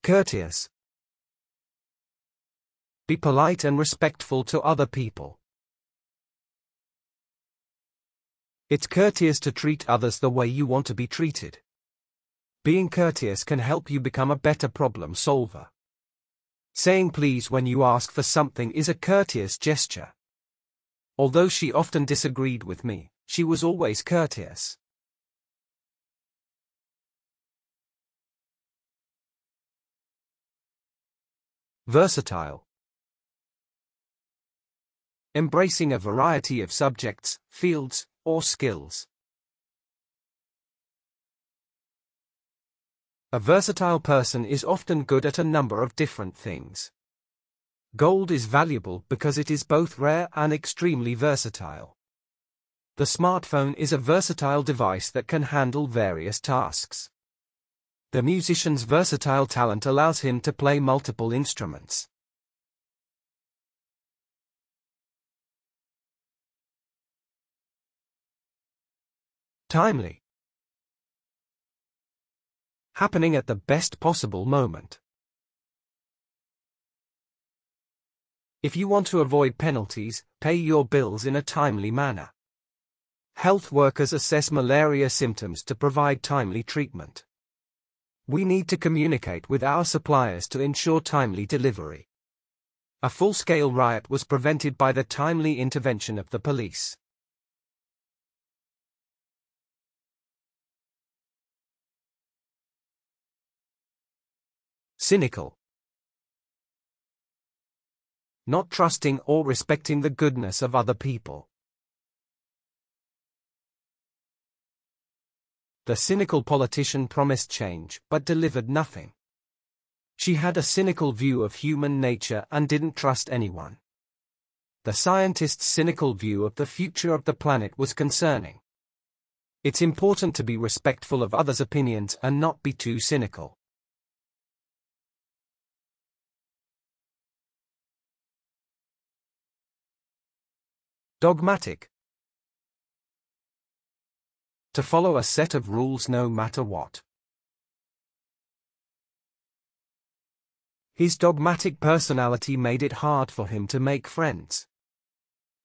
Courteous. Be polite and respectful to other people. It's courteous to treat others the way you want to be treated. Being courteous can help you become a better problem solver. Saying please when you ask for something is a courteous gesture. Although she often disagreed with me, she was always courteous. Versatile. Embracing a variety of subjects, fields, or skills. A versatile person is often good at a number of different things. Gold is valuable because it is both rare and extremely versatile. The smartphone is a versatile device that can handle various tasks. The musician's versatile talent allows him to play multiple instruments. Timely. Happening at the best possible moment. If you want to avoid penalties, pay your bills in a timely manner. Health workers assess malaria symptoms to provide timely treatment. We need to communicate with our suppliers to ensure timely delivery. A full-scale riot was prevented by the timely intervention of the police. Cynical. Not trusting or respecting the goodness of other people. The cynical politician promised change but delivered nothing. She had a cynical view of human nature and didn't trust anyone. The scientist's cynical view of the future of the planet was concerning. It's important to be respectful of others' opinions and not be too cynical. Dogmatic. To follow a set of rules no matter what. His dogmatic personality made it hard for him to make friends.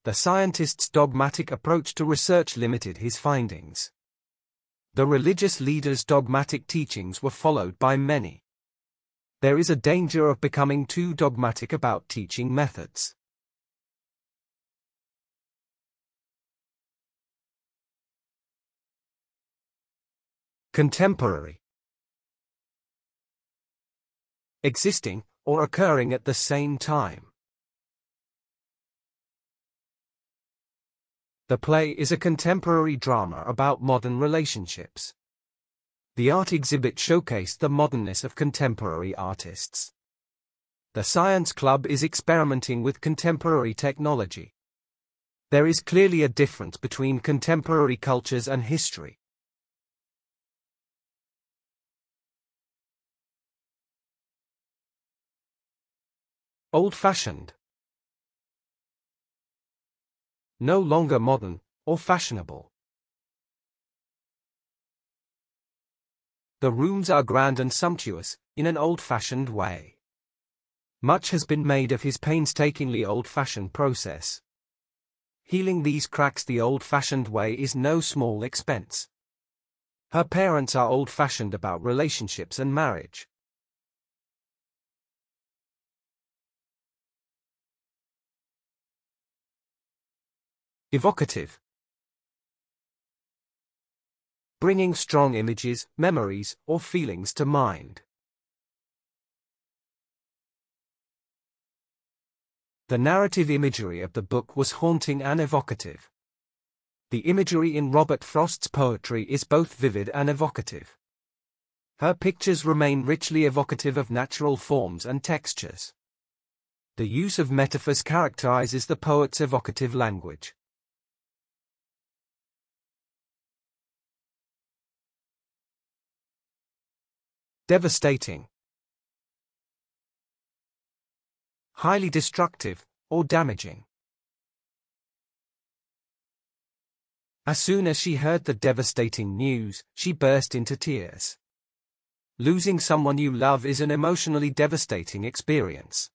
The scientist's dogmatic approach to research limited his findings. The religious leader's dogmatic teachings were followed by many. There is a danger of becoming too dogmatic about teaching methods. Contemporary. Existing, or occurring at the same time. The play is a contemporary drama about modern relationships. The art exhibit showcased the modernness of contemporary artists. The Science Club is experimenting with contemporary technology. There is clearly a difference between contemporary cultures and history. Old-fashioned. No longer modern, or fashionable. The rooms are grand and sumptuous, in an old-fashioned way. Much has been made of his painstakingly old-fashioned process. Healing these cracks the old-fashioned way is no small expense. Her parents are old-fashioned about relationships and marriage. Evocative. Bringing strong images, memories, or feelings to mind. The narrative imagery of the book was haunting and evocative. The imagery in Robert Frost's poetry is both vivid and evocative. Her pictures remain richly evocative of natural forms and textures. The use of metaphors characterizes the poet's evocative language. Devastating. Highly destructive, or damaging. As soon as she heard the devastating news, she burst into tears. Losing someone you love is an emotionally devastating experience.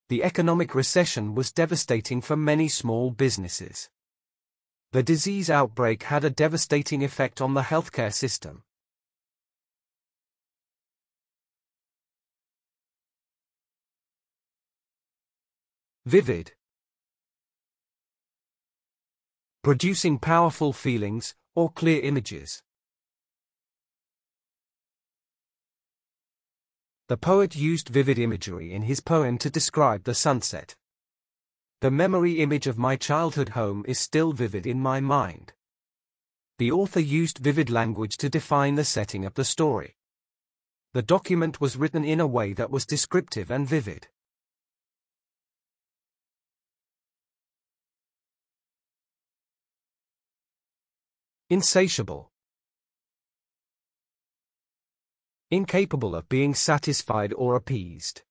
The economic recession was devastating for many small businesses. The disease outbreak had a devastating effect on the healthcare system. Vivid. Producing powerful feelings, or clear images. The poet used vivid imagery in his poem to describe the sunset. The memory image of my childhood home is still vivid in my mind. The author used vivid language to define the setting of the story. The document was written in a way that was descriptive and vivid. Insatiable. Incapable of being satisfied or appeased.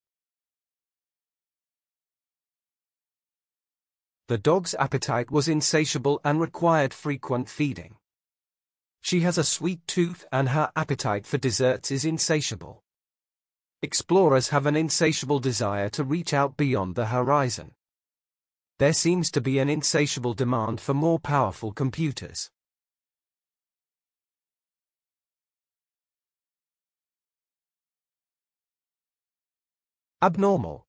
The dog's appetite was insatiable and required frequent feeding. She has a sweet tooth and her appetite for desserts is insatiable. Explorers have an insatiable desire to reach out beyond the horizon. There seems to be an insatiable demand for more powerful computers. Abnormal.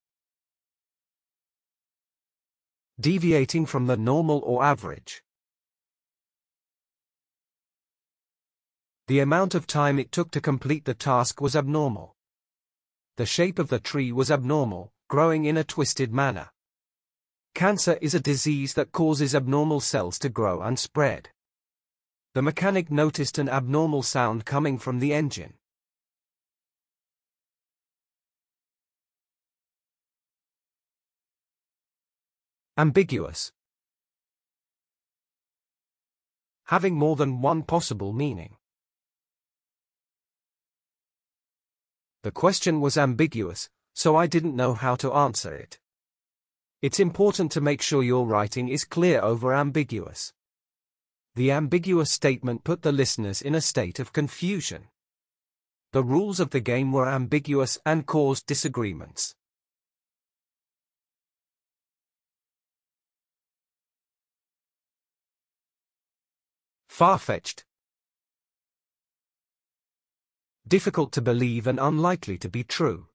Deviating from the normal or average. The amount of time it took to complete the task was abnormal. The shape of the tree was abnormal, growing in a twisted manner. Cancer is a disease that causes abnormal cells to grow and spread. The mechanic noticed an abnormal sound coming from the engine. Ambiguous. Having more than one possible meaning. The question was ambiguous, so I didn't know how to answer it. It's important to make sure your writing is clear over ambiguous. The ambiguous statement put the listeners in a state of confusion. The rules of the game were ambiguous and caused disagreements. Far-fetched. Difficult to believe and unlikely to be true.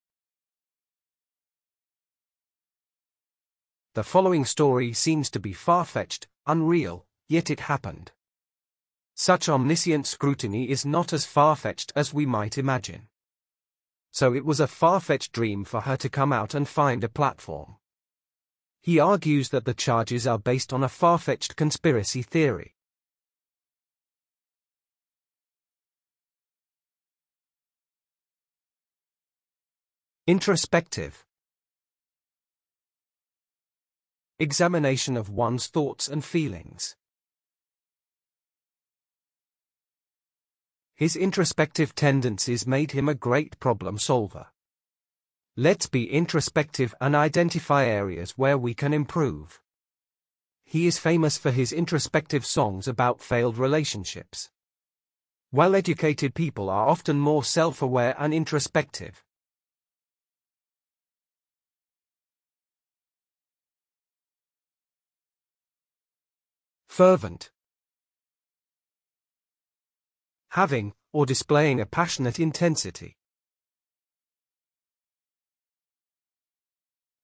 The following story seems to be far-fetched, unreal, yet it happened. Such omniscient scrutiny is not as far-fetched as we might imagine. So it was a far-fetched dream for her to come out and find a platform. He argues that the charges are based on a far-fetched conspiracy theory. Introspective. Examination of one's thoughts and feelings. His introspective tendencies made him a great problem solver. Let's be introspective and identify areas where we can improve. He is famous for his introspective songs about failed relationships. Well-educated people are often more self-aware and introspective. Fervent. Having, or displaying a passionate intensity.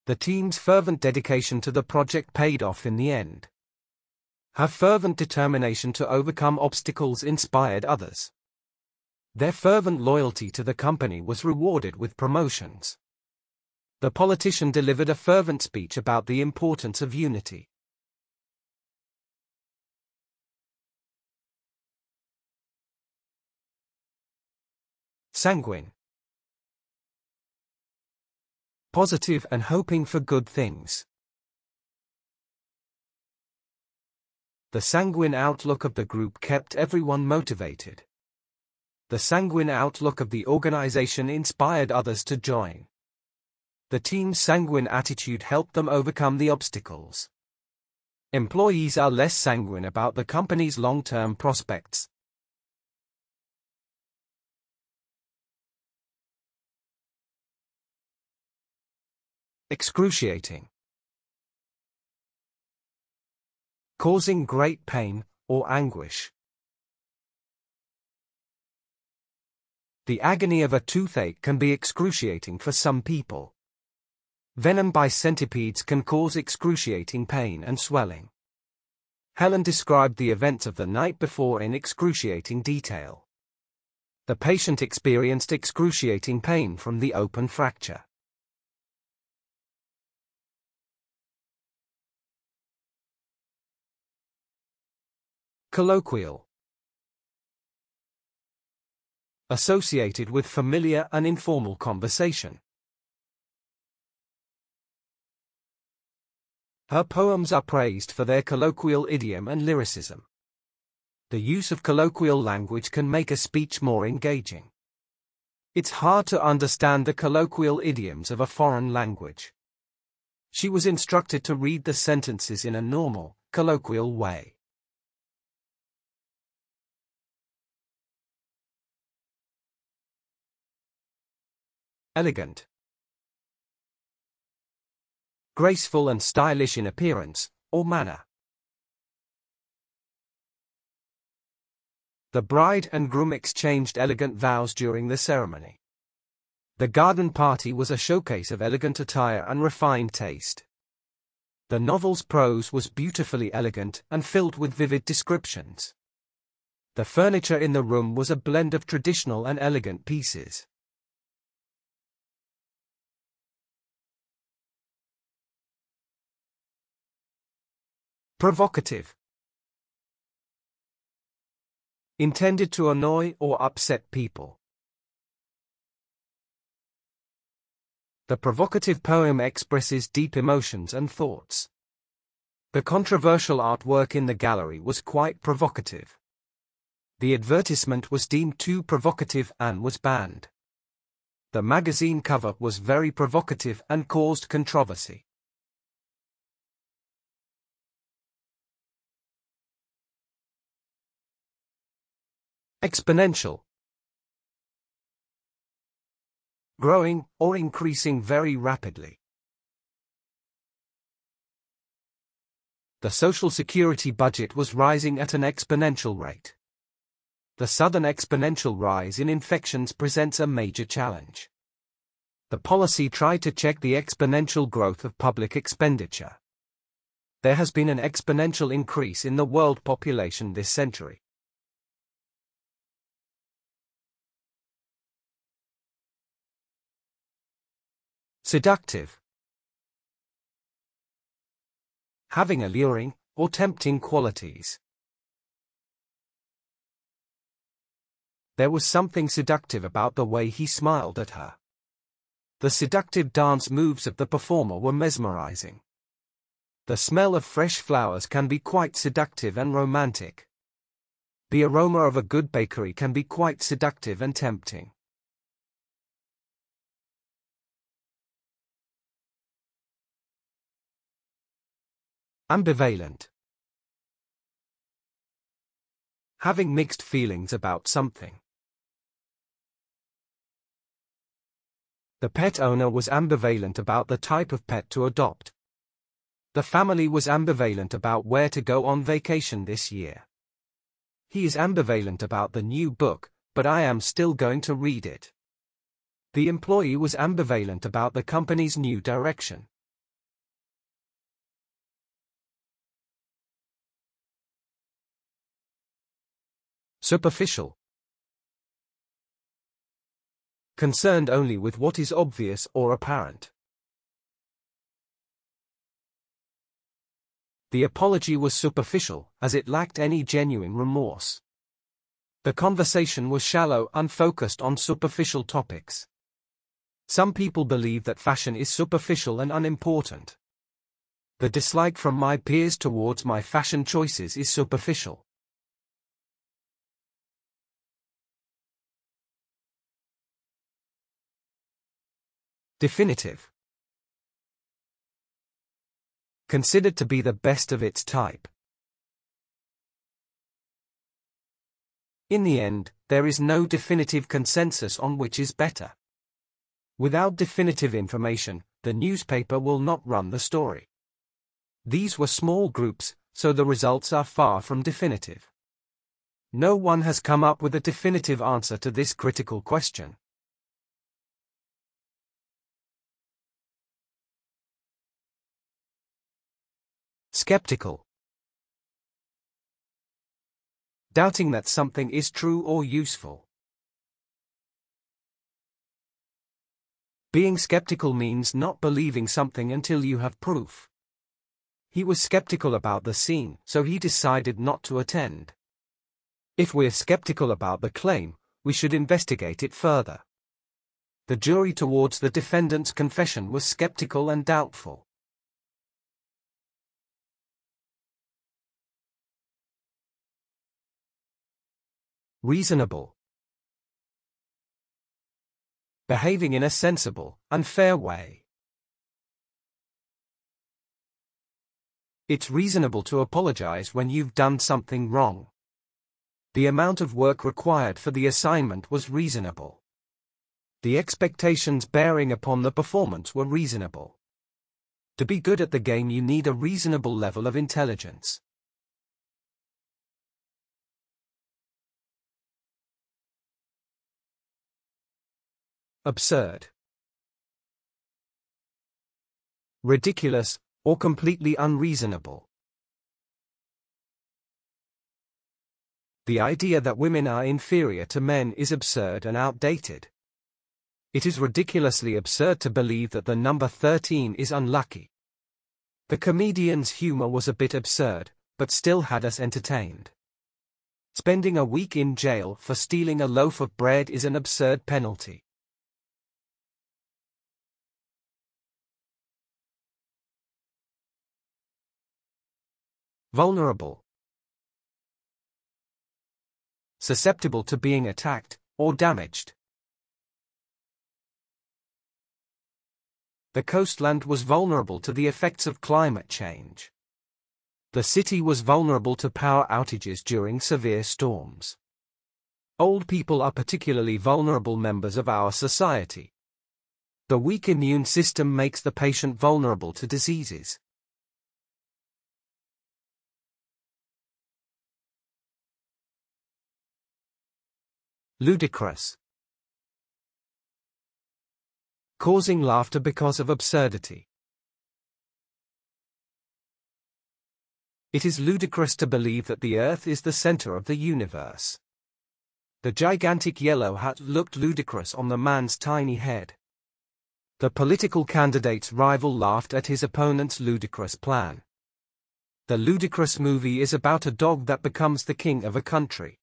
The team's fervent dedication to the project paid off in the end. Her fervent determination to overcome obstacles inspired others. Their fervent loyalty to the company was rewarded with promotions. The politician delivered a fervent speech about the importance of unity. Sanguine. Positive and hoping for good things. The sanguine outlook of the group kept everyone motivated. The sanguine outlook of the organization inspired others to join. The team's sanguine attitude helped them overcome the obstacles. Employees are less sanguine about the company's long-term prospects. Excruciating. Causing great pain or anguish. The agony of a toothache can be excruciating for some people. Venom by centipedes can cause excruciating pain and swelling. Helen described the events of the night before in excruciating detail. The patient experienced excruciating pain from the open fracture. Colloquial. Associated with familiar and informal conversation. Her poems are praised for their colloquial idiom and lyricism. The use of colloquial language can make a speech more engaging. It's hard to understand the colloquial idioms of a foreign language. She was instructed to read the sentences in a normal, colloquial way. Elegant. Graceful and stylish in appearance or manner. The bride and groom exchanged elegant vows during the ceremony. The garden party was a showcase of elegant attire and refined taste. The novel's prose was beautifully elegant and filled with vivid descriptions. The furniture in the room was a blend of traditional and elegant pieces. Provocative. Intended to annoy or upset people. The provocative poem expresses deep emotions and thoughts. The controversial artwork in the gallery was quite provocative. The advertisement was deemed too provocative and was banned. The magazine cover was very provocative and caused controversy. Exponential. Growing or increasing very rapidly. The Social Security budget was rising at an exponential rate. The sudden exponential rise in infections presents a major challenge. The policy tried to check the exponential growth of public expenditure. There has been an exponential increase in the world population this century. Seductive. Having alluring or tempting qualities. There was something seductive about the way he smiled at her. The seductive dance moves of the performer were mesmerizing. The smell of fresh flowers can be quite seductive and romantic. The aroma of a good bakery can be quite seductive and tempting. Ambivalent. Having mixed feelings about something. The pet owner was ambivalent about the type of pet to adopt. The family was ambivalent about where to go on vacation this year. He is ambivalent about the new book, but I am still going to read it. The employee was ambivalent about the company's new direction. Superficial. Concerned only with what is obvious or apparent. The apology was superficial, as it lacked any genuine remorse. The conversation was shallow and focused on superficial topics. Some people believe that fashion is superficial and unimportant. The dislike from my peers towards my fashion choices is superficial. Definitive. Considered to be the best of its type. In the end, there is no definitive consensus on which is better. Without definitive information, the newspaper will not run the story. These were small groups, so the results are far from definitive. No one has come up with a definitive answer to this critical question. Skeptical. Doubting that something is true or useful. Being skeptical means not believing something until you have proof. He was skeptical about the scene, so he decided not to attend. If we're skeptical about the claim, we should investigate it further. The jury towards the defendant's confession was skeptical and doubtful. Reasonable. Behaving in a sensible, unfair way. It's reasonable to apologize when you've done something wrong. The amount of work required for the assignment was reasonable. The expectations bearing upon the performance were reasonable. To be good at the game, you need a reasonable level of intelligence. Absurd. Ridiculous, or completely unreasonable. The idea that women are inferior to men is absurd and outdated. It is ridiculously absurd to believe that the number 13 is unlucky. The comedian's humor was a bit absurd, but still had us entertained. Spending a week in jail for stealing a loaf of bread is an absurd penalty. Vulnerable. Susceptible to being attacked or damaged. The coastland was vulnerable to the effects of climate change. The city was vulnerable to power outages during severe storms. Old people are particularly vulnerable members of our society. The weak immune system makes the patient vulnerable to diseases. Ludicrous. Causing laughter because of absurdity. It is ludicrous to believe that the Earth is the center of the universe. The gigantic yellow hat looked ludicrous on the man's tiny head. The political candidate's rival laughed at his opponent's ludicrous plan. The ludicrous movie is about a dog that becomes the king of a country.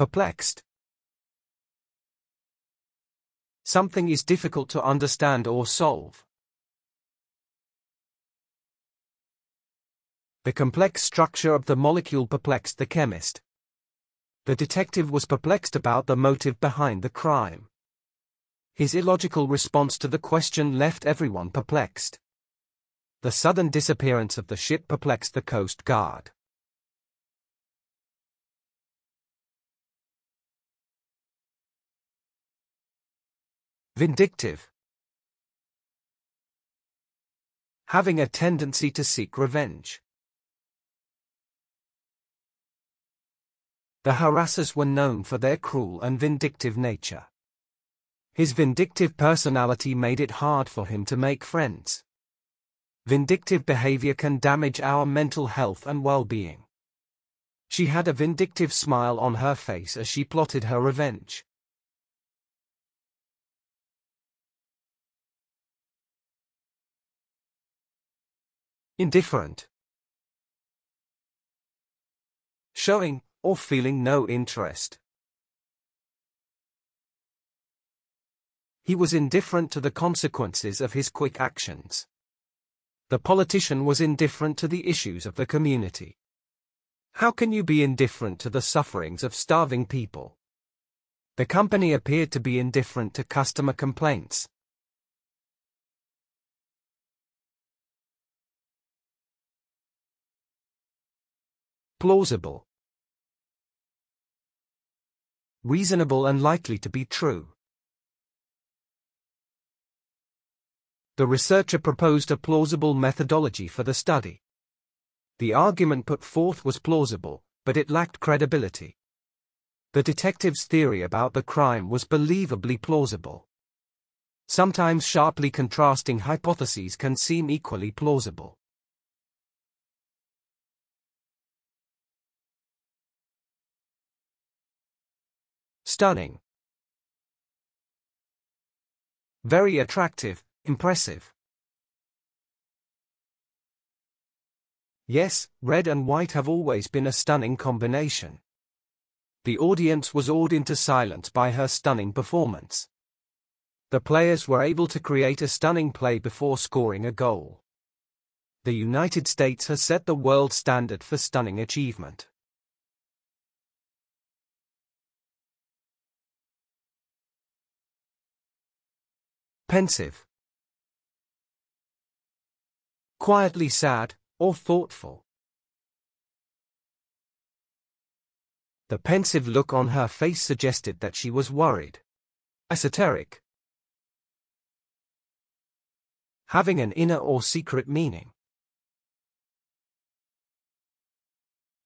Perplexed. Something is difficult to understand or solve. The complex structure of the molecule perplexed the chemist. The detective was perplexed about the motive behind the crime. His illogical response to the question left everyone perplexed. The sudden disappearance of the ship perplexed the Coast Guard. Vindictive. Having a tendency to seek revenge. The harassers were known for their cruel and vindictive nature. His vindictive personality made it hard for him to make friends. Vindictive behavior can damage our mental health and well-being. She had a vindictive smile on her face as she plotted her revenge. Indifferent. Showing or feeling no interest. He was indifferent to the consequences of his quick actions. The politician was indifferent to the issues of the community. How can you be indifferent to the sufferings of starving people? The company appeared to be indifferent to customer complaints. Plausible. reasonable and likely to be true. The researcher proposed a plausible methodology for the study. The argument put forth was plausible, but it lacked credibility. The detective's theory about the crime was believably plausible. Sometimes sharply contrasting hypotheses can seem equally plausible. Stunning. Very attractive, impressive. Yes, red and white have always been a stunning combination. The audience was awed into silence by her stunning performance. The players were able to create a stunning play before scoring a goal. The United States has set the world standard for stunning achievement. Pensive. Quietly sad, or thoughtful. The pensive look on her face suggested that she was worried. Esoteric. Having an inner or secret meaning.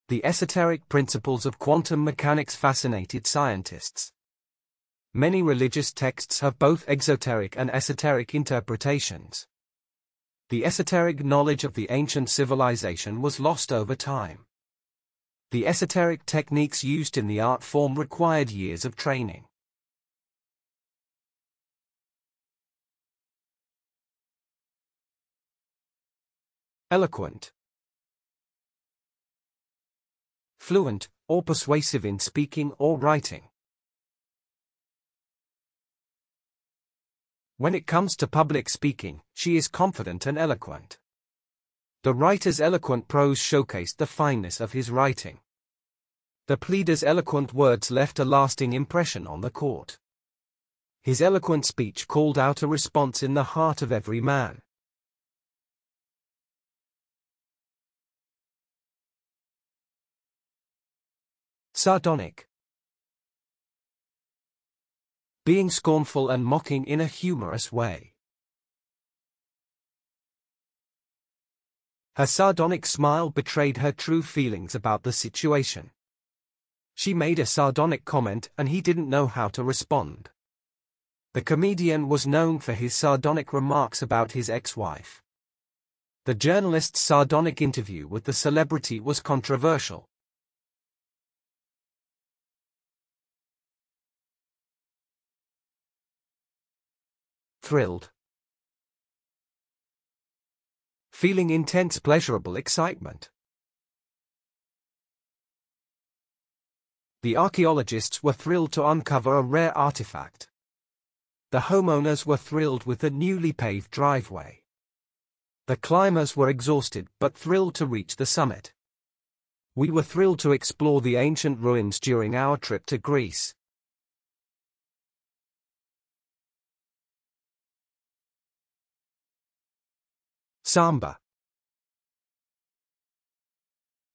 The esoteric principles of quantum mechanics fascinated scientists. Many religious texts have both exoteric and esoteric interpretations. The esoteric knowledge of the ancient civilization was lost over time. The esoteric techniques used in the art form required years of training. Eloquent. Fluent, or persuasive in speaking or writing. When it comes to public speaking, she is confident and eloquent. The writer's eloquent prose showcased the fineness of his writing. The pleader's eloquent words left a lasting impression on the court. His eloquent speech called out a response in the heart of every man. Sardonic. Being scornful and mocking in a humorous way. Her sardonic smile betrayed her true feelings about the situation. She made a sardonic comment and he didn't know how to respond. The comedian was known for his sardonic remarks about his ex-wife. The journalist's sardonic interview with the celebrity was controversial. Thrilled. Feeling intense pleasurable excitement. The archaeologists were thrilled to uncover a rare artifact. The homeowners were thrilled with the newly paved driveway. The climbers were exhausted but thrilled to reach the summit. We were thrilled to explore the ancient ruins during our trip to Greece. Samba.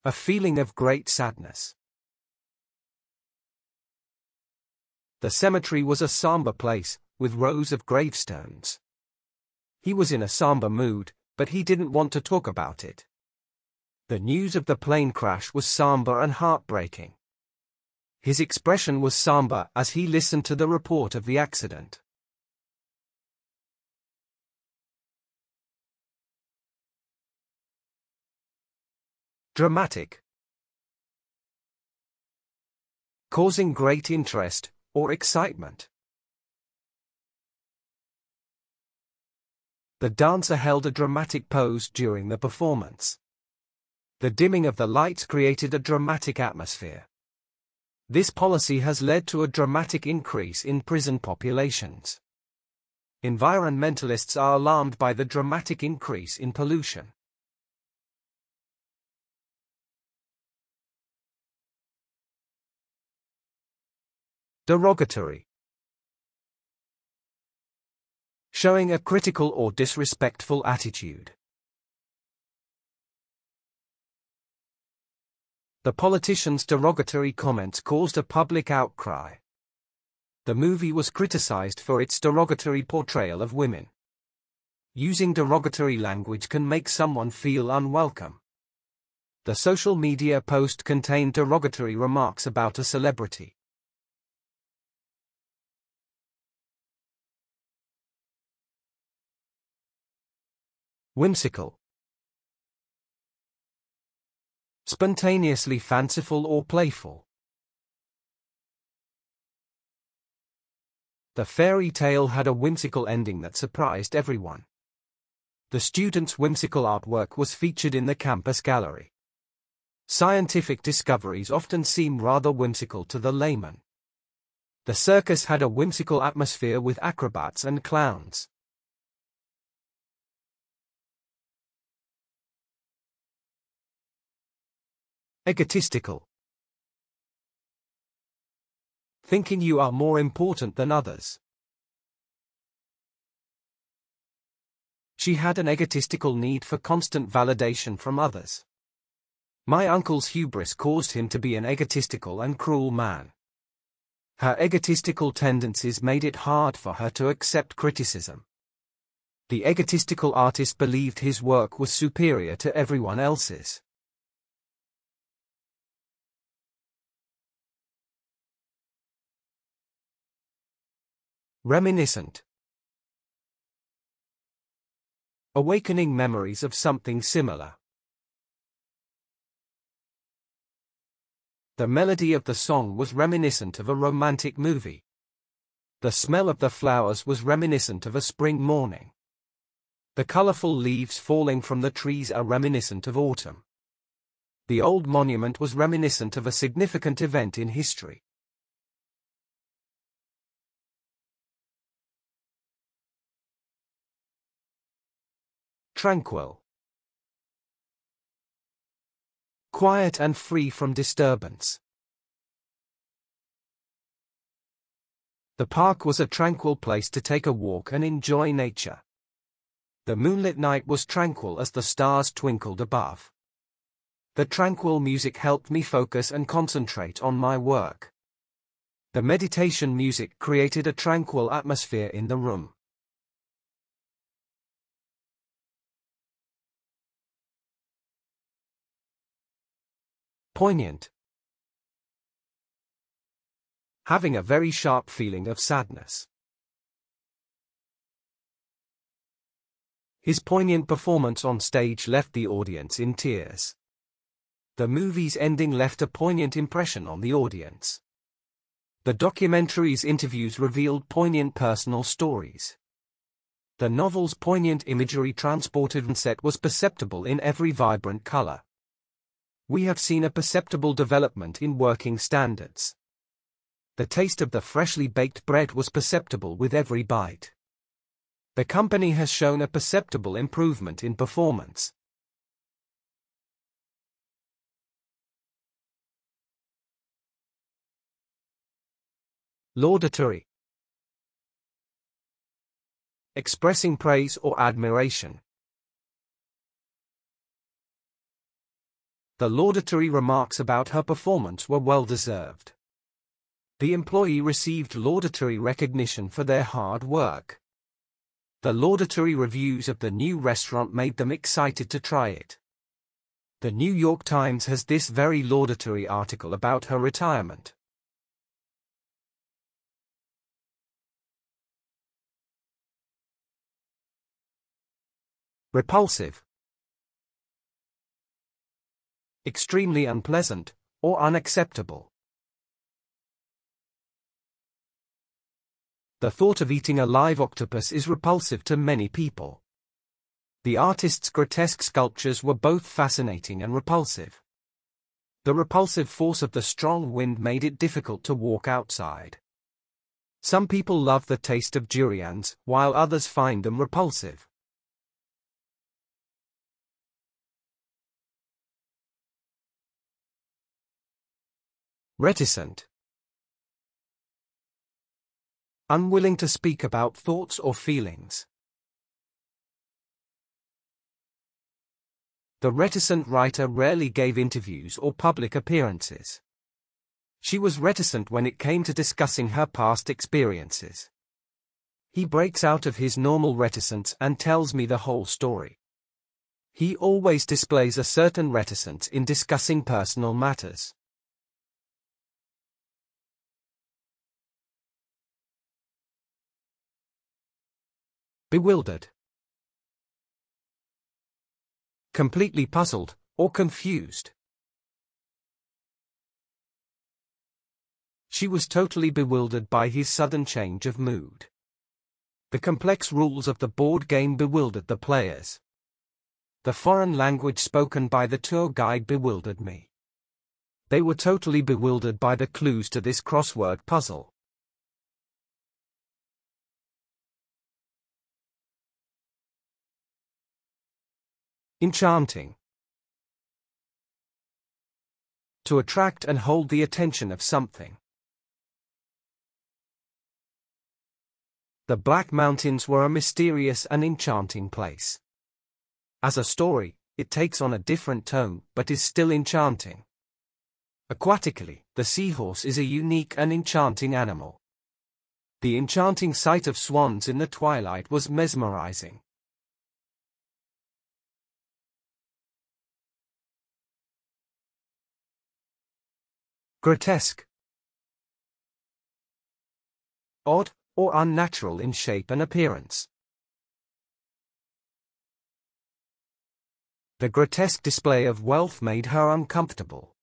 A feeling of great sadness. The cemetery was a somber place, with rows of gravestones. He was in a somber mood, but he didn't want to talk about it. The news of the plane crash was somber and heartbreaking. His expression was somber as he listened to the report of the accident. Dramatic. Causing great interest or excitement. The dancer held a dramatic pose during the performance. The dimming of the lights created a dramatic atmosphere. This policy has led to a dramatic increase in prison populations. Environmentalists are alarmed by the dramatic increase in pollution. Derogatory. Showing a critical or disrespectful attitude. The politician's derogatory comments caused a public outcry. The movie was criticized for its derogatory portrayal of women. Using derogatory language can make someone feel unwelcome. The social media post contained derogatory remarks about a celebrity. Whimsical. Spontaneously fanciful or playful. The fairy tale had a whimsical ending that surprised everyone. The students' whimsical artwork was featured in the campus gallery. Scientific discoveries often seem rather whimsical to the layman. The circus had a whimsical atmosphere with acrobats and clowns. Egotistical. Thinking you are more important than others. She had an egotistical need for constant validation from others. My uncle's hubris caused him to be an egotistical and cruel man. Her egotistical tendencies made it hard for her to accept criticism. The egotistical artist believed his work was superior to everyone else's. Reminiscent. Awakening memories of something similar. The melody of the song was reminiscent of a romantic movie. The smell of the flowers was reminiscent of a spring morning. The colorful leaves falling from the trees are reminiscent of autumn. The old monument was reminiscent of a significant event in history. Tranquil. Quiet and free from disturbance. The park was a tranquil place to take a walk and enjoy nature. The moonlit night was tranquil as the stars twinkled above. The tranquil music helped me focus and concentrate on my work. The meditation music created a tranquil atmosphere in the room. Poignant. Having a very sharp feeling of sadness. His poignant performance on stage left the audience in tears. The movie's ending left a poignant impression on the audience. The documentary's interviews revealed poignant personal stories. The novel's poignant imagery transported on set was perceptible in every vibrant color. We have seen a perceptible development in working standards. The taste of the freshly baked bread was perceptible with every bite. The company has shown a perceptible improvement in performance. Laudatory. Expressing praise or admiration. The laudatory remarks about her performance were well-deserved. The employee received laudatory recognition for their hard work. The laudatory reviews of the new restaurant made them excited to try it. The New York Times has this very laudatory article about her retirement. Repulsive. Extremely unpleasant, or unacceptable. The thought of eating a live octopus is repulsive to many people. The artist's grotesque sculptures were both fascinating and repulsive. The repulsive force of the strong wind made it difficult to walk outside. Some people love the taste of durians, while others find them repulsive. Reticent. Unwilling to speak about thoughts or feelings. The reticent writer rarely gave interviews or public appearances. She was reticent when it came to discussing her past experiences. He breaks out of his normal reticence and tells me the whole story. He always displays a certain reticence in discussing personal matters. Bewildered. Completely puzzled, or confused. She was totally bewildered by his sudden change of mood. The complex rules of the board game bewildered the players. The foreign language spoken by the tour guide bewildered me. They were totally bewildered by the clues to this crossword puzzle. Enchanting. To attract and hold the attention of something. The Black Mountains were a mysterious and enchanting place. As a story, it takes on a different tone but is still enchanting. Aquatically, the seahorse is a unique and enchanting animal. The enchanting sight of swans in the twilight was mesmerizing. Grotesque. Odd, or unnatural in shape and appearance. The grotesque display of wealth made her uncomfortable.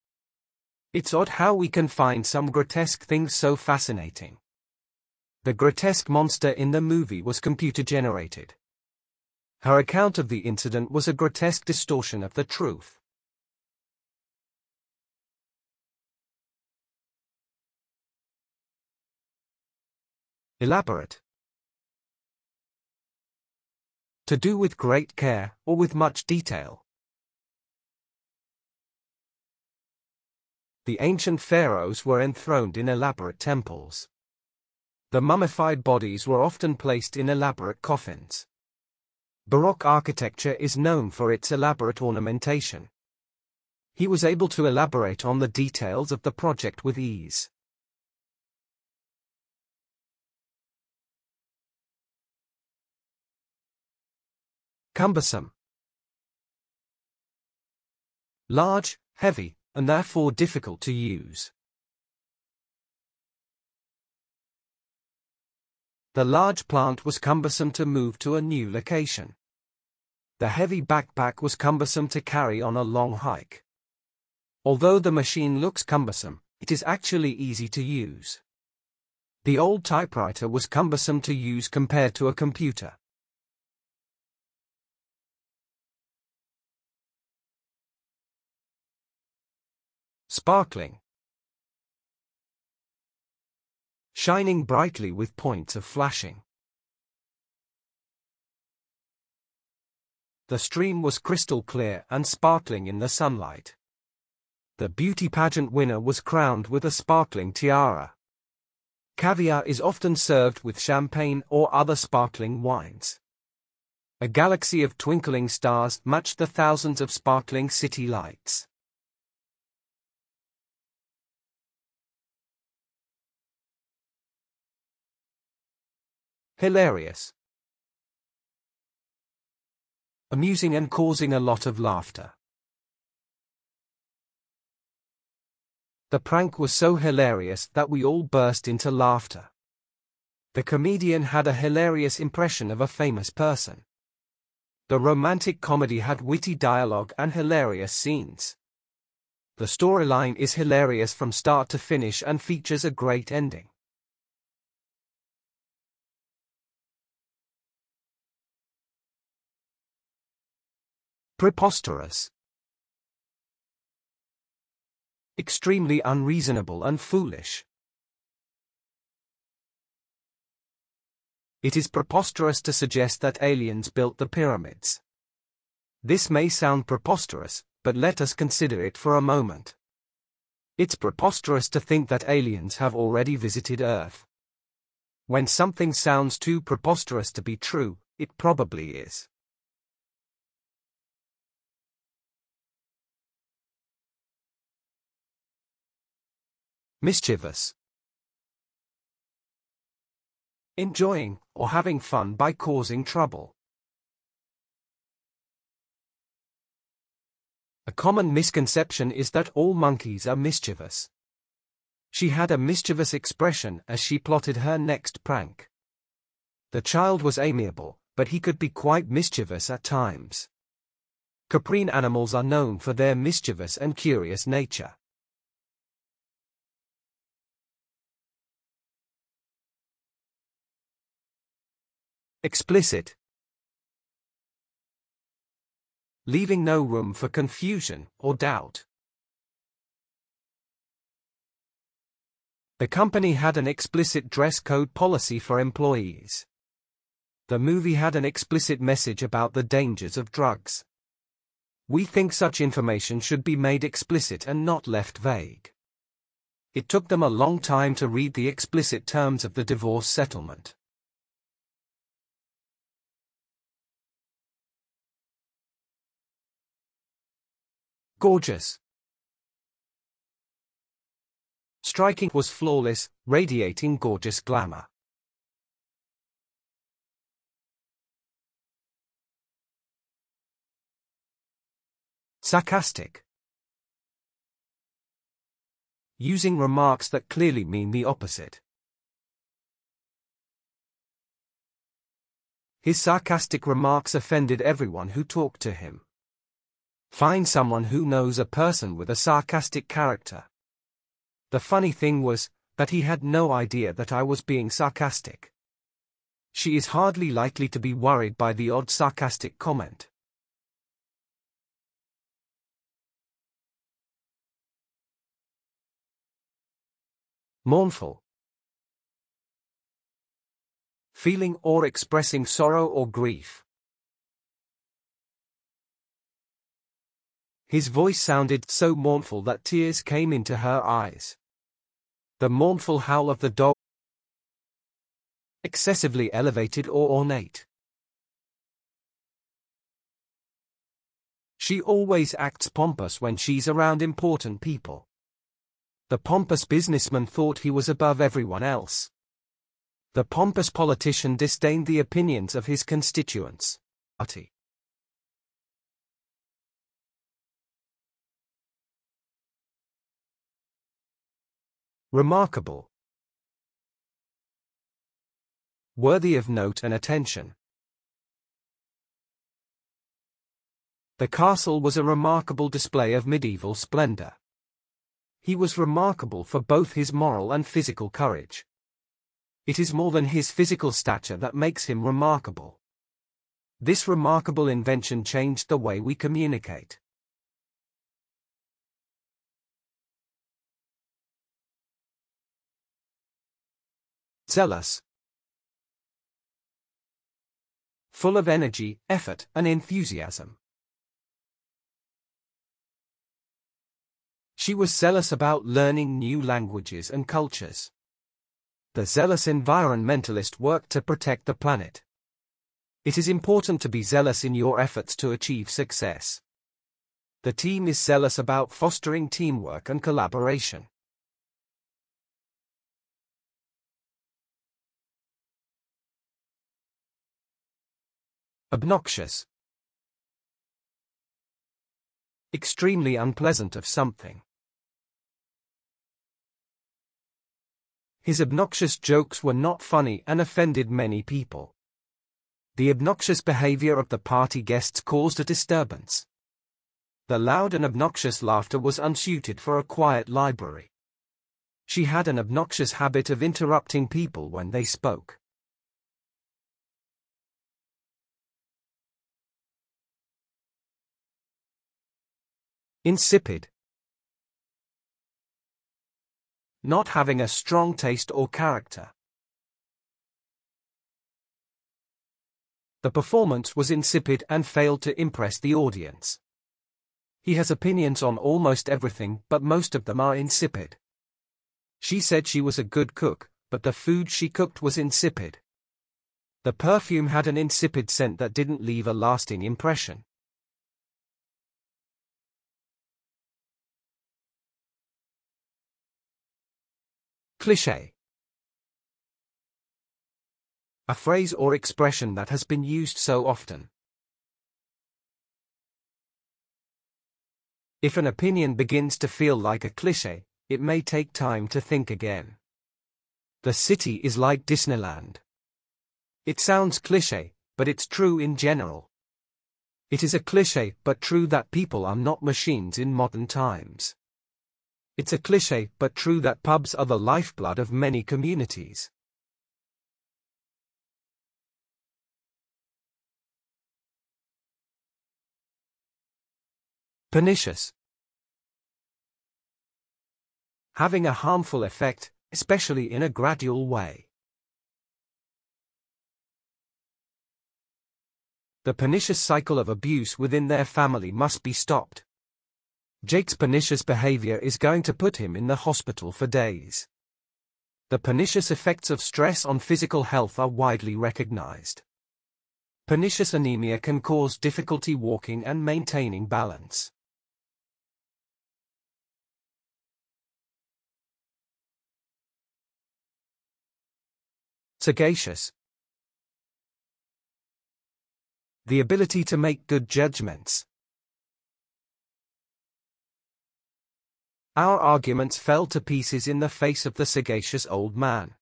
It's odd how we can find some grotesque things so fascinating. The grotesque monster in the movie was computer-generated. Her account of the incident was a grotesque distortion of the truth. Elaborate. To do with great care, or with much detail. The ancient pharaohs were enthroned in elaborate temples. The mummified bodies were often placed in elaborate coffins. Baroque architecture is known for its elaborate ornamentation. He was able to elaborate on the details of the project with ease. Cumbersome. Large, heavy, and therefore difficult to use. The large plant was cumbersome to move to a new location. The heavy backpack was cumbersome to carry on a long hike. Although the machine looks cumbersome, it is actually easy to use. The old typewriter was cumbersome to use compared to a computer. Sparkling. Shining brightly with points of flashing. The stream was crystal clear and sparkling in the sunlight. The beauty pageant winner was crowned with a sparkling tiara. Caviar is often served with champagne or other sparkling wines. A galaxy of twinkling stars matched the thousands of sparkling city lights. Hilarious. Amusing and causing a lot of laughter. The prank was so hilarious that we all burst into laughter. The comedian had a hilarious impression of a famous person. The romantic comedy had witty dialogue and hilarious scenes. The storyline is hilarious from start to finish and features a great ending. Preposterous. Extremely unreasonable and foolish. It is preposterous to suggest that aliens built the pyramids. This may sound preposterous, but let us consider it for a moment. It's preposterous to think that aliens have already visited Earth. When something sounds too preposterous to be true, it probably is. Mischievous. Enjoying or having fun by causing trouble. A common misconception is that all monkeys are mischievous. She had a mischievous expression as she plotted her next prank. The child was amiable, but he could be quite mischievous at times. Caprine animals are known for their mischievous and curious nature. Explicit. Leaving no room for confusion or doubt. The company had an explicit dress code policy for employees. The movie had an explicit message about the dangers of drugs. We think such information should be made explicit and not left vague. It took them a long time to read the explicit terms of the divorce settlement. Gorgeous. Striking was flawless, radiating gorgeous glamour. Sarcastic. Using remarks that clearly mean the opposite. His sarcastic remarks offended everyone who talked to him. Find someone who knows a person with a sarcastic character. The funny thing was that he had no idea that I was being sarcastic. She is hardly likely to be worried by the odd sarcastic comment. Mournful. Feeling or expressing sorrow or grief. His voice sounded so mournful that tears came into her eyes. The mournful howl of the dog. Excessively elevated or ornate. She always acts pompous when she's around important people. The pompous businessman thought he was above everyone else. The pompous politician disdained the opinions of his constituents. Remarkable. Worthy of note and attention. The castle was a remarkable display of medieval splendor. He was remarkable for both his moral and physical courage. It is more than his physical stature that makes him remarkable. This remarkable invention changed the way we communicate. Zealous. Full of energy, effort, and enthusiasm. She was zealous about learning new languages and cultures. The zealous environmentalist worked to protect the planet. It is important to be zealous in your efforts to achieve success. The team is zealous about fostering teamwork and collaboration. Obnoxious. Extremely unpleasant of something. His obnoxious jokes were not funny and offended many people. The obnoxious behavior of the party guests caused a disturbance. The loud and obnoxious laughter was unsuited for a quiet library. She had an obnoxious habit of interrupting people when they spoke. Insipid. Not having a strong taste or character. The performance was insipid and failed to impress the audience. He has opinions on almost everything, but most of them are insipid. She said she was a good cook, but the food she cooked was insipid. The perfume had an insipid scent that didn't leave a lasting impression. Cliché. A phrase or expression that has been used so often. If an opinion begins to feel like a cliché, it may take time to think again. The city is like Disneyland. It sounds cliché, but it's true in general. It is a cliché but true that people are not machines in modern times. It's a cliché but true that pubs are the lifeblood of many communities. Pernicious. Having a harmful effect, especially in a gradual way. The pernicious cycle of abuse within their family must be stopped. Jake's pernicious behavior is going to put him in the hospital for days. The pernicious effects of stress on physical health are widely recognized. Pernicious anemia can cause difficulty walking and maintaining balance. Sagacious. The ability to make good judgments. Our arguments fell to pieces in the face of the sagacious old man.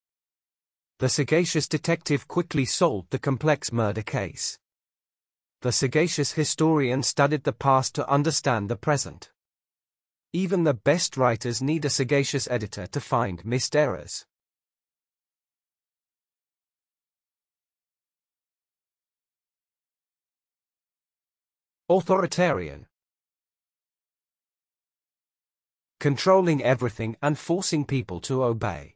The sagacious detective quickly solved the complex murder case. The sagacious historian studied the past to understand the present. Even the best writers need a sagacious editor to find missed errors. Authoritarian. Controlling everything and forcing people to obey.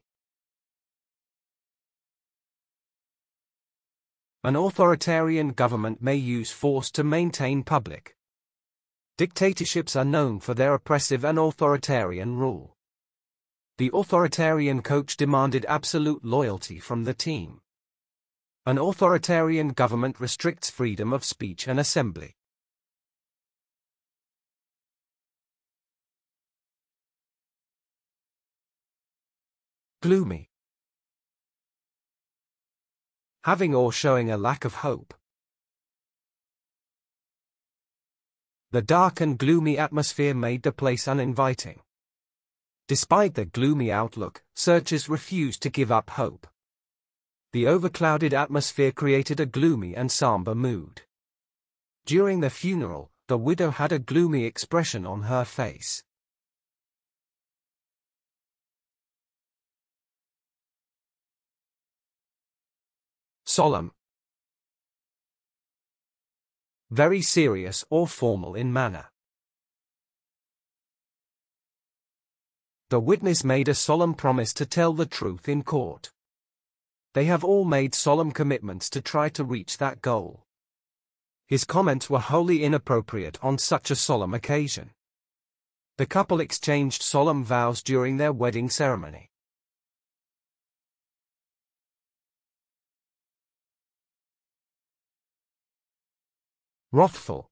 An authoritarian government may use force to maintain public. Dictatorships are known for their oppressive and authoritarian rule. The authoritarian coach demanded absolute loyalty from the team. An authoritarian government restricts freedom of speech and assembly. Gloomy. Having or showing a lack of hope. The dark and gloomy atmosphere made the place uninviting. Despite the gloomy outlook, searchers refused to give up hope. The overclouded atmosphere created a gloomy and somber mood. During the funeral, the widow had a gloomy expression on her face. Solemn. Very serious or formal in manner. The witness made a solemn promise to tell the truth in court. They have all made solemn commitments to try to reach that goal. His comments were wholly inappropriate on such a solemn occasion. The couple exchanged solemn vows during their wedding ceremony. Wrathful.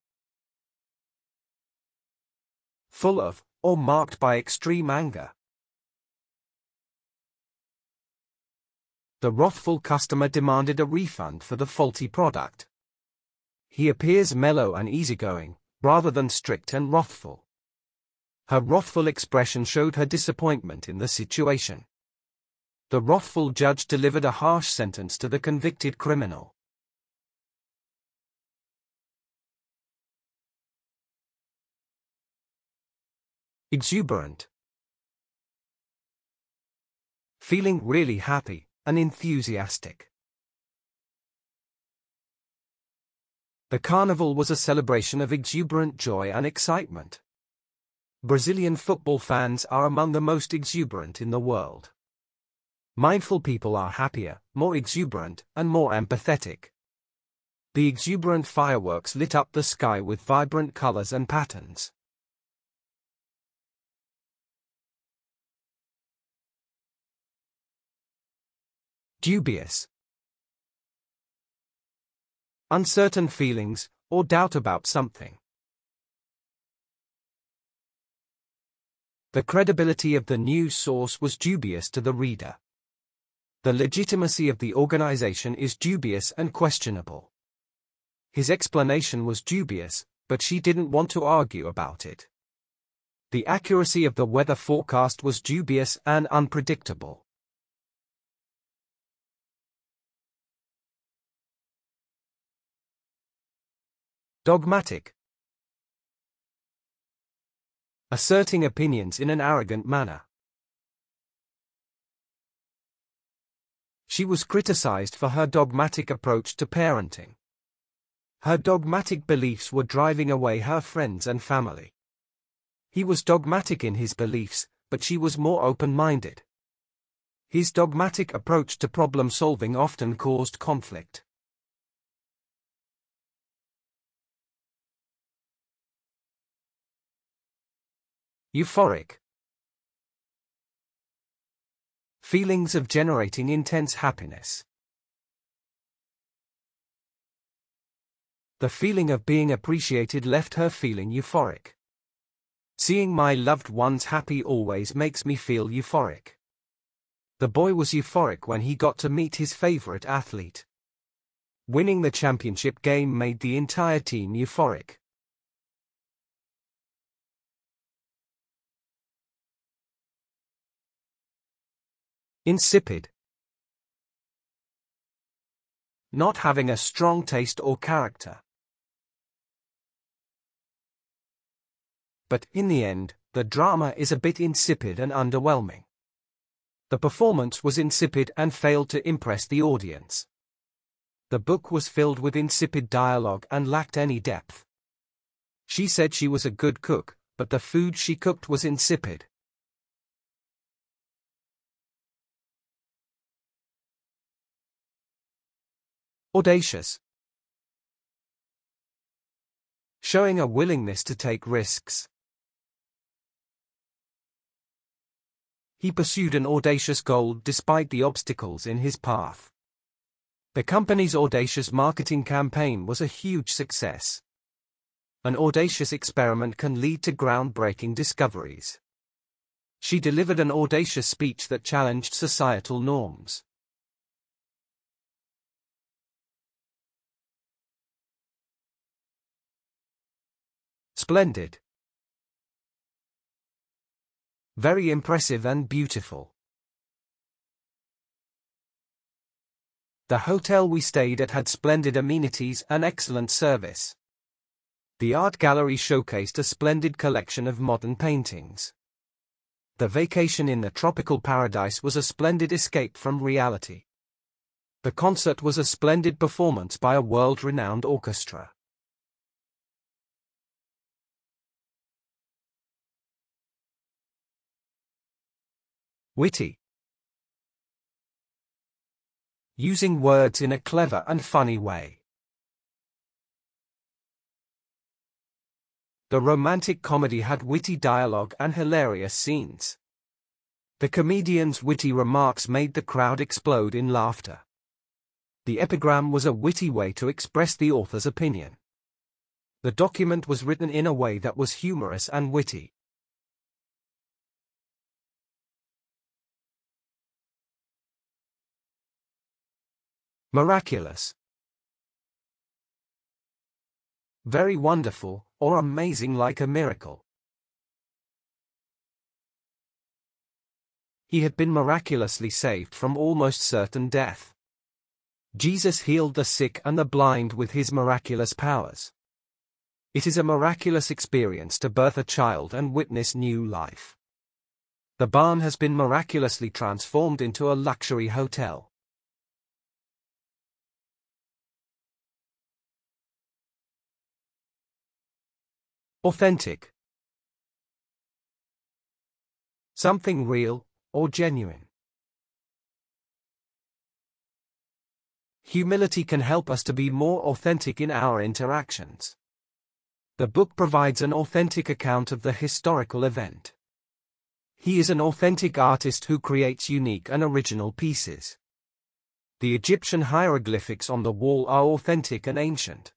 Full of, or marked by extreme anger. The wrathful customer demanded a refund for the faulty product. He appears mellow and easygoing, rather than strict and wrathful. Her wrathful expression showed her disappointment in the situation. The wrathful judge delivered a harsh sentence to the convicted criminal. Exuberant. Feeling really happy and enthusiastic. The carnival was a celebration of exuberant joy and excitement. Brazilian football fans are among the most exuberant in the world. Mindful people are happier, more exuberant, and more empathetic. The exuberant fireworks lit up the sky with vibrant colors and patterns. Dubious. Uncertain feelings, or doubt about something. The credibility of the news source was dubious to the reader. The legitimacy of the organization is dubious and questionable. His explanation was dubious, but she didn't want to argue about it. The accuracy of the weather forecast was dubious and unpredictable. Dogmatic. Asserting opinions in an arrogant manner. She was criticized for her dogmatic approach to parenting. Her dogmatic beliefs were driving away her friends and family. He was dogmatic in his beliefs, but she was more open-minded. His dogmatic approach to problem-solving often caused conflict. Euphoric. Feelings of generating intense happiness. The feeling of being appreciated left her feeling euphoric. Seeing my loved ones happy always makes me feel euphoric. The boy was euphoric when he got to meet his favorite athlete. Winning the championship game made the entire team euphoric. Insipid. Not having a strong taste or character. But, in the end, the drama is a bit insipid and underwhelming. The performance was insipid and failed to impress the audience. The book was filled with insipid dialogue and lacked any depth. She said she was a good cook, but the food she cooked was insipid. Audacious. Showing a willingness to take risks. He pursued an audacious goal despite the obstacles in his path. The company's audacious marketing campaign was a huge success. An audacious experiment can lead to groundbreaking discoveries. She delivered an audacious speech that challenged societal norms. Splendid. Very impressive and beautiful. The hotel we stayed at had splendid amenities and excellent service. The art gallery showcased a splendid collection of modern paintings. The vacation in the tropical paradise was a splendid escape from reality. The concert was a splendid performance by a world-renowned orchestra. Witty. Using words in a clever and funny way. The romantic comedy had witty dialogue and hilarious scenes. The comedian's witty remarks made the crowd explode in laughter. The epigram was a witty way to express the author's opinion. The document was written in a way that was humorous and witty. Miraculous. Very wonderful, or amazing like a miracle. He had been miraculously saved from almost certain death. Jesus healed the sick and the blind with his miraculous powers. It is a miraculous experience to birth a child and witness new life. The barn has been miraculously transformed into a luxury hotel. Authentic. Something real, or genuine. Humility can help us to be more authentic in our interactions. The book provides an authentic account of the historical event. He is an authentic artist who creates unique and original pieces. The Egyptian hieroglyphics on the wall are authentic and ancient.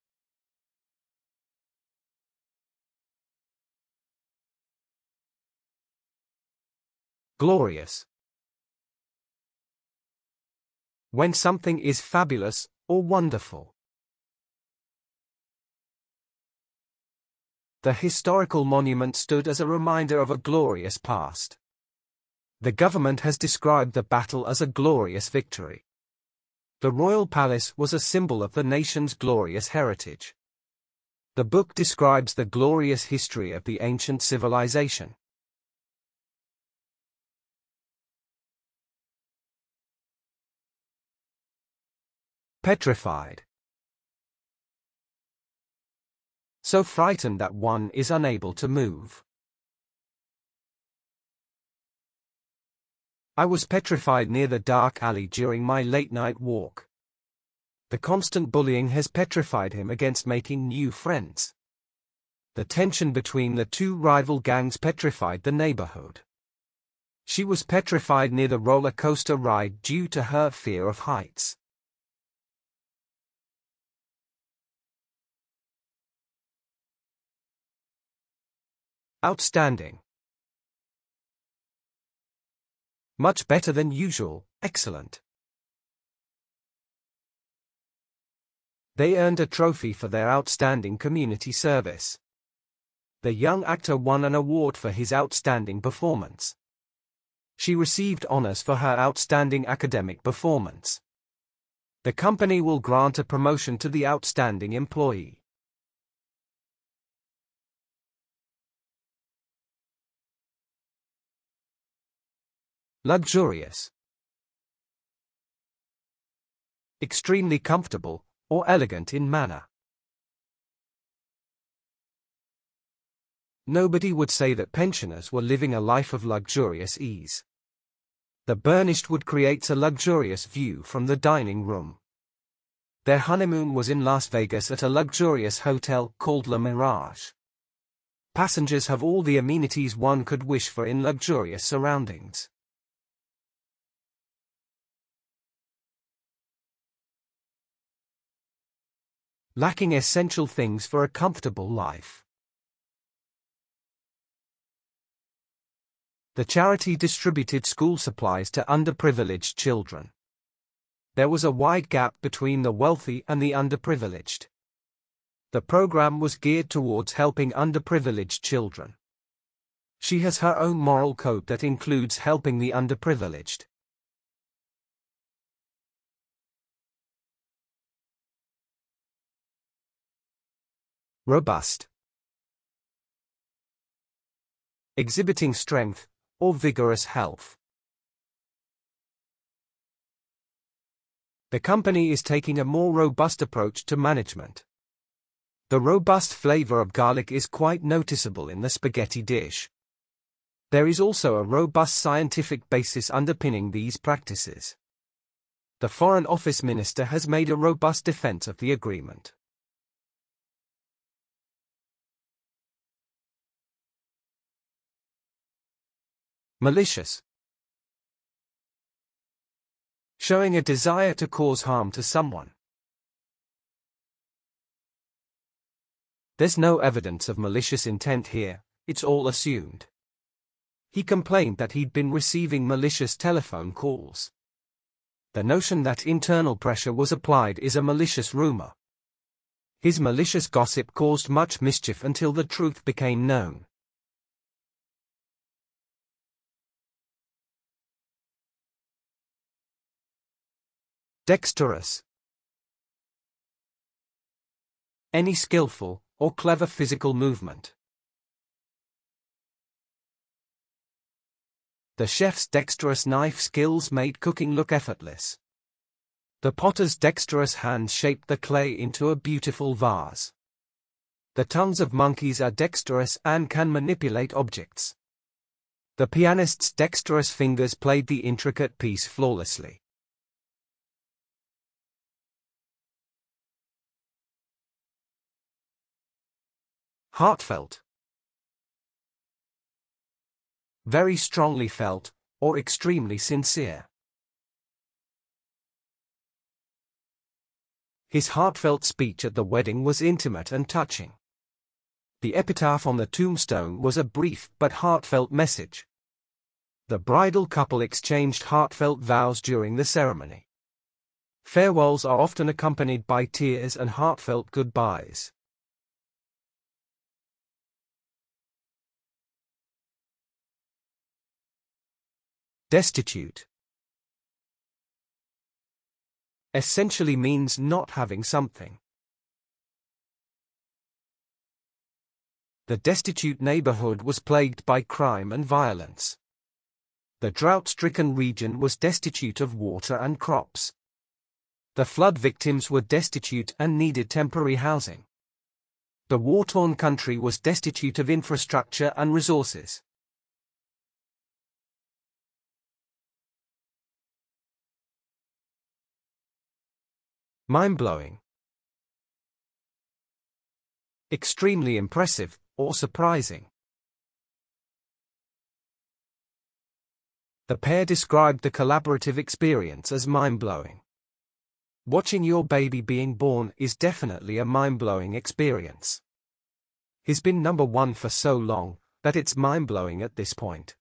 Glorious. When something is fabulous or wonderful. The historical monument stood as a reminder of a glorious past. The government has described the battle as a glorious victory. The royal palace was a symbol of the nation's glorious heritage. The book describes the glorious history of the ancient civilization. Petrified. So frightened that one is unable to move. I was petrified near the dark alley during my late-night walk. The constant bullying has petrified him against making new friends. The tension between the two rival gangs petrified the neighborhood. She was petrified near the roller coaster ride due to her fear of heights. Outstanding. Much better than usual, excellent. They earned a trophy for their outstanding community service. The young actor won an award for his outstanding performance. She received honors for her outstanding academic performance. The company will grant a promotion to the outstanding employee. Luxurious. Extremely comfortable, or elegant in manner. Nobody would say that pensioners were living a life of luxurious ease. The burnished wood creates a luxurious view from the dining room. Their honeymoon was in Las Vegas at a luxurious hotel called Le Mirage. Passengers have all the amenities one could wish for in luxurious surroundings. Lacking essential things for a comfortable life. The charity distributed school supplies to underprivileged children. There was a wide gap between the wealthy and the underprivileged. The program was geared towards helping underprivileged children. She has her own moral code that includes helping the underprivileged. Robust. Exhibiting strength, or vigorous health. The company is taking a more robust approach to management. The robust flavor of garlic is quite noticeable in the spaghetti dish. There is also a robust scientific basis underpinning these practices. The Foreign Office Minister has made a robust defense of the agreement. Malicious. Showing a desire to cause harm to someone. There's no evidence of malicious intent here, it's all assumed. He complained that he'd been receiving malicious telephone calls. The notion that internal pressure was applied is a malicious rumor. His malicious gossip caused much mischief until the truth became known. Dexterous. Any skillful or clever physical movement. The chef's dexterous knife skills made cooking look effortless. The potter's dexterous hands shaped the clay into a beautiful vase. The tongues of monkeys are dexterous and can manipulate objects. The pianist's dexterous fingers played the intricate piece flawlessly. Heartfelt. Very strongly felt, or extremely sincere. His heartfelt speech at the wedding was intimate and touching. The epitaph on the tombstone was a brief but heartfelt message. The bridal couple exchanged heartfelt vows during the ceremony. Farewells are often accompanied by tears and heartfelt goodbyes. Destitute essentially means not having something. The destitute neighborhood was plagued by crime and violence. The drought-stricken region was destitute of water and crops. The flood victims were destitute and needed temporary housing. The war-torn country was destitute of infrastructure and resources. Mind-blowing. Extremely impressive, or surprising. The pair described the collaborative experience as mind-blowing. Watching your baby being born is definitely a mind-blowing experience. He's been number one for so long that it's mind-blowing at this point.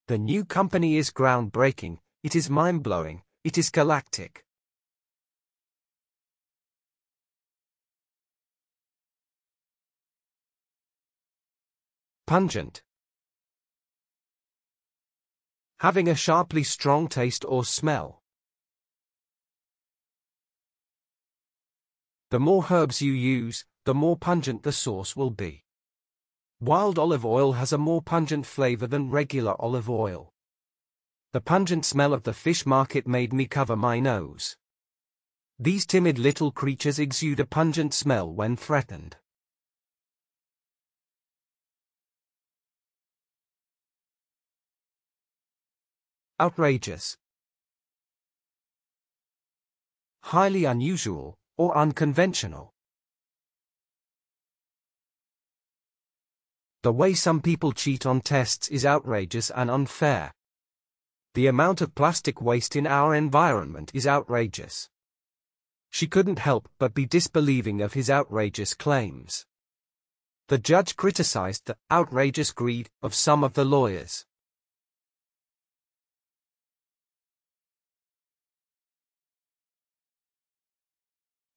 The new company is groundbreaking, it is mind-blowing, it is galactic. Pungent. Having a sharply strong taste or smell. The more herbs you use, the more pungent the sauce will be. Wild olive oil has a more pungent flavor than regular olive oil. The pungent smell of the fish market made me cover my nose. These timid little creatures exude a pungent smell when threatened. Outrageous. Highly unusual, or unconventional. The way some people cheat on tests is outrageous and unfair. The amount of plastic waste in our environment is outrageous. She couldn't help but be disbelieving of his outrageous claims. The judge criticized the outrageous greed of some of the lawyers.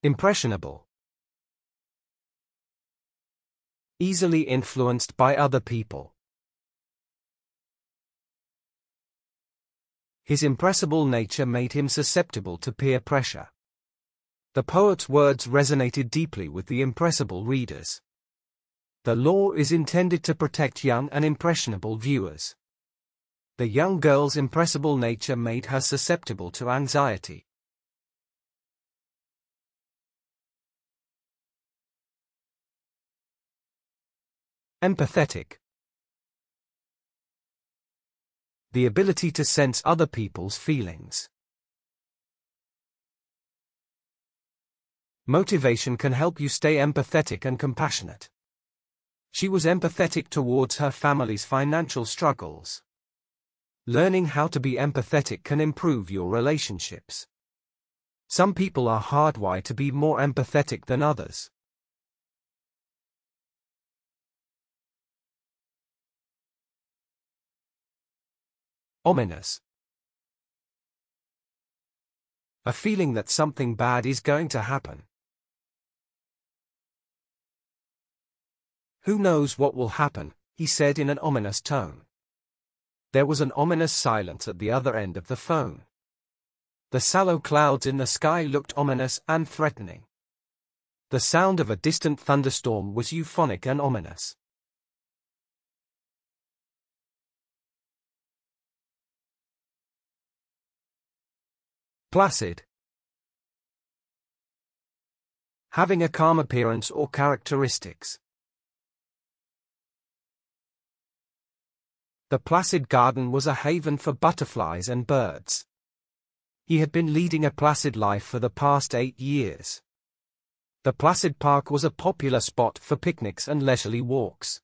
Impressionable. Easily influenced by other people. His impressible nature made him susceptible to peer pressure. The poet's words resonated deeply with the impressible readers. The law is intended to protect young and impressionable viewers. The young girl's impressible nature made her susceptible to anxiety. Empathetic. The ability to sense other people's feelings. Motivation can help you stay empathetic and compassionate. She was empathetic towards her family's financial struggles. Learning how to be empathetic can improve your relationships. Some people are hardwired to be more empathetic than others. Ominous. A feeling that something bad is going to happen. Who knows what will happen, he said in an ominous tone. There was an ominous silence at the other end of the phone. The sallow clouds in the sky looked ominous and threatening. The sound of a distant thunderstorm was euphonic and ominous. Placid. Having a calm appearance or characteristics. The placid garden was a haven for butterflies and birds. He had been leading a placid life for the past 8 years. The placid park was a popular spot for picnics and leisurely walks.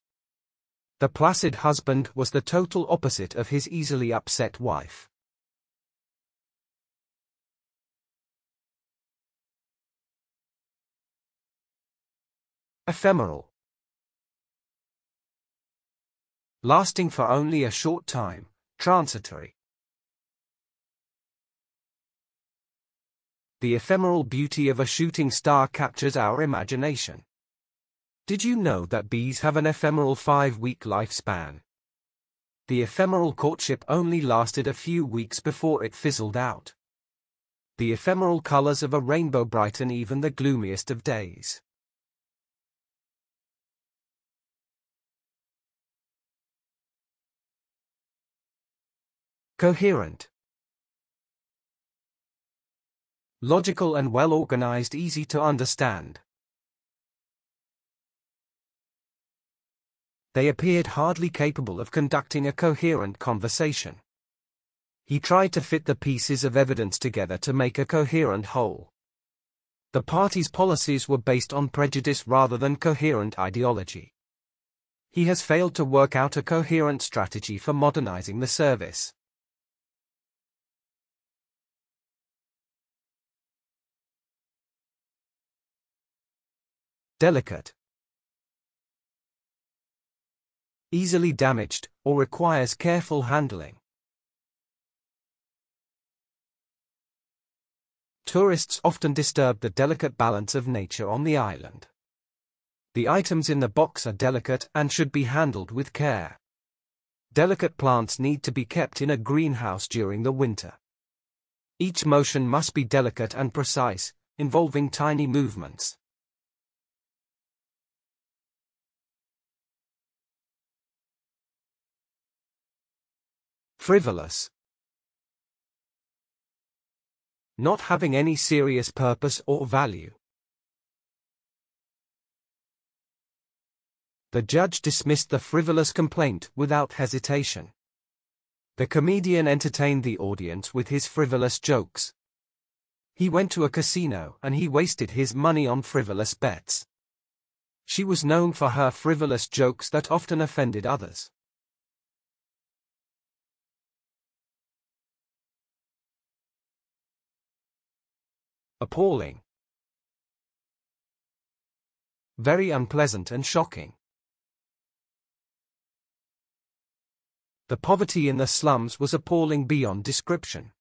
The placid husband was the total opposite of his easily upset wife. Ephemeral. Lasting for only a short time, transitory. The ephemeral beauty of a shooting star captures our imagination. Did you know that bees have an ephemeral 5-week lifespan? The ephemeral courtship only lasted a few weeks before it fizzled out. The ephemeral colors of a rainbow brighten even the gloomiest of days. Coherent. Logical and well-organized, easy to understand. They appeared hardly capable of conducting a coherent conversation. He tried to fit the pieces of evidence together to make a coherent whole. The party's policies were based on prejudice rather than coherent ideology. He has failed to work out a coherent strategy for modernizing the service. Delicate. Easily damaged, or requires careful handling. Tourists often disturb the delicate balance of nature on the island. The items in the box are delicate and should be handled with care. Delicate plants need to be kept in a greenhouse during the winter. Each motion must be delicate and precise, involving tiny movements. Frivolous. Not having any serious purpose or value. The judge dismissed the frivolous complaint without hesitation. The comedian entertained the audience with his frivolous jokes. He went to a casino and he wasted his money on frivolous bets. She was known for her frivolous jokes that often offended others. Appalling. Very unpleasant and shocking. The poverty in the slums was appalling beyond description.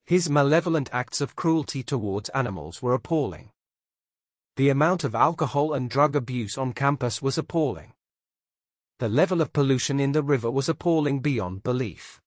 His malevolent acts of cruelty towards animals were appalling. The amount of alcohol and drug abuse on campus was appalling. The level of pollution in the river was appalling beyond belief.